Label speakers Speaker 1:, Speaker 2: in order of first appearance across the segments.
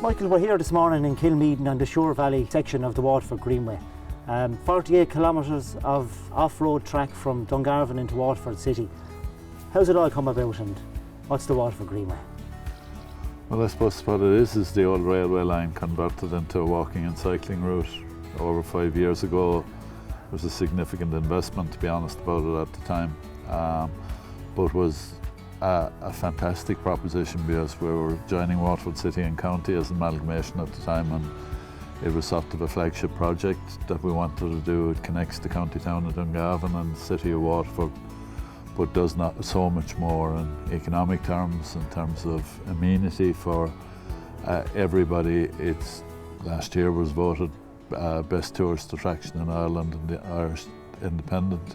Speaker 1: Michael, we're here this morning in Kilmeaden on the Shore Valley section of the Waterford Greenway. 48 kilometres of off-road track from Dungarvan into Waterford City. How's it all come about and what's the Waterford Greenway?
Speaker 2: Well, I suppose what it is the old railway line converted into a walking and cycling route over 5 years ago. There was a significant investment, to be honest about it at the time, but was a fantastic proposition because we were joining Waterford City and County as an amalgamation at the time, and it was sort of a flagship project that we wanted to do. It connects the county town of Dungarvan and the city of Waterford, but does not so much more in economic terms, in terms of amenity for everybody. Last year was voted best tourist attraction in Ireland and the Irish Independent,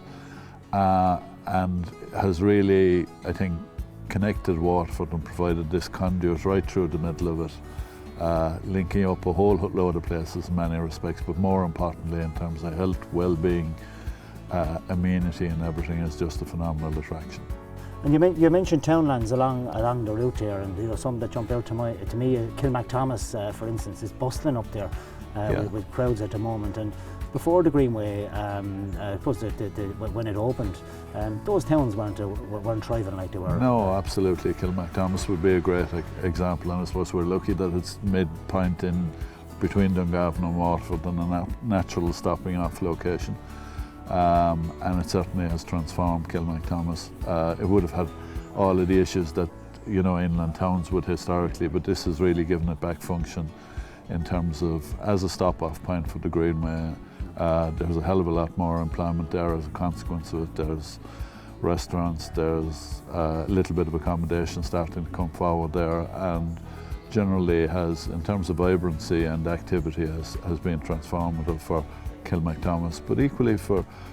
Speaker 2: and has really, I think, connected Waterford and provided this conduit right through the middle of it, linking up a whole load of places in many respects, but more importantly in terms of health, well-being, amenity and everything is just a phenomenal attraction.
Speaker 1: And you mentioned townlands along the route there, and some that jump out to me, Kilmacthomas, for instance, is bustling up there with crowds at the moment. And before the Greenway, I suppose when it opened, those towns weren't thriving like they were.
Speaker 2: No, absolutely. Kilmacthomas would be a great example, and I suppose we're lucky that it's midpoint in between Dungarvan and Waterford and a natural stopping off location. And it certainly has transformed Kilmacthomas. It would have had all of the issues that inland towns would historically, but this has really given it back function in terms of as a stop-off point for the Greenway. There's a hell of a lot more employment there as a consequence of it. There's restaurants, there's a little bit of accommodation starting to come forward there, and generally has, in terms of vibrancy and activity, has been transformative for Kilmacthomas. But equally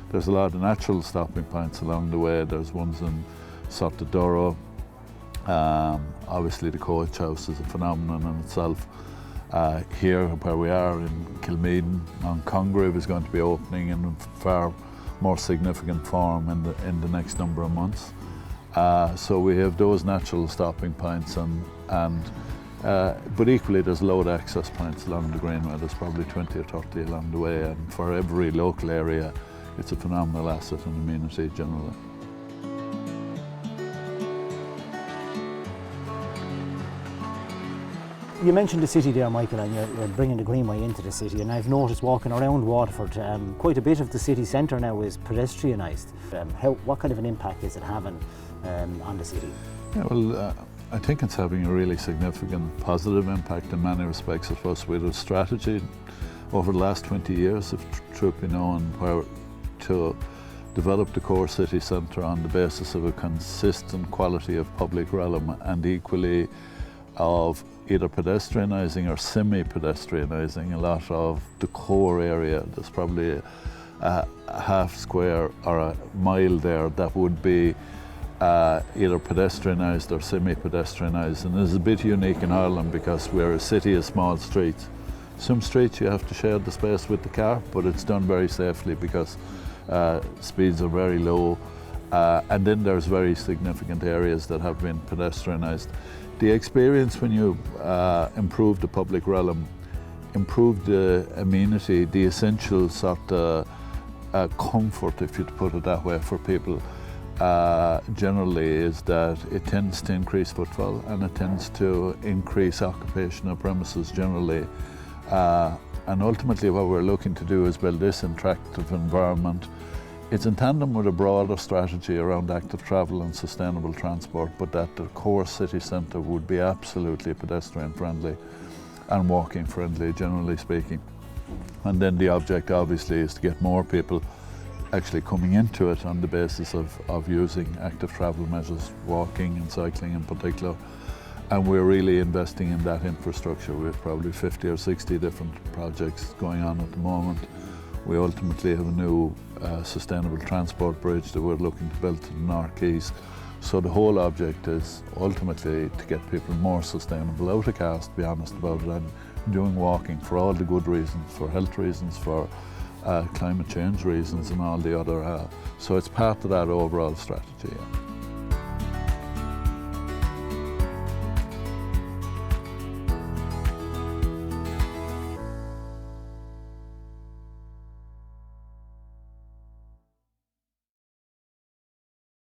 Speaker 2: there's a lot of natural stopping points along the way. There's ones in Sottodoro. Obviously the coach house is a phenomenon in itself. Here where we are in Kilmeaden, Mount Congreve is going to be opening in far more significant form in the next number of months. So we have those natural stopping points, but equally there's load access points along the Greenway. There's probably 20 or 30 along the way, and for every local area it's a phenomenal asset and amenity generally.
Speaker 1: You mentioned the city there, Michael, and you're bringing the Greenway into the city, and I've noticed walking around Waterford, quite a bit of the city centre now is pedestrianised. What kind of an impact is it having on the city?
Speaker 2: Yeah, well, I think it's having a really significant positive impact in many respects. I suppose we had a strategy over the last 20 years of truly known where to develop the core city centre on the basis of a consistent quality of public realm, and equally of either pedestrianising or semi-pedestrianising a lot of the core area. There's probably a half square or a mile there that would be either pedestrianised or semi-pedestrianised, and this is a bit unique in Ireland because we're a city of small streets. Some streets you have to share the space with the car, but it's done very safely because speeds are very low, and then there's very significant areas that have been pedestrianised. The experience when you improve the public realm, improve the amenity, the essential sort of comfort, if you'd put it that way, for people, generally is that it tends to increase footfall and it tends to increase occupation of premises generally. And ultimately what we're looking to do is build this attractive environment. It's in tandem with a broader strategy around active travel and sustainable transport, but that the core city centre would be absolutely pedestrian friendly and walking friendly, generally speaking. And then the object obviously is to get more people actually coming into it on the basis of using active travel measures, walking and cycling in particular. And we're really investing in that infrastructure. We have probably 50 or 60 different projects going on at the moment. We ultimately have a new sustainable transport bridge that we're looking to build to the North Quays. So the whole object is ultimately to get people more sustainable, out of cars, to be honest about it, and doing walking for all the good reasons, for health reasons, for climate change reasons and all the other. So it's part of that overall strategy. Yeah.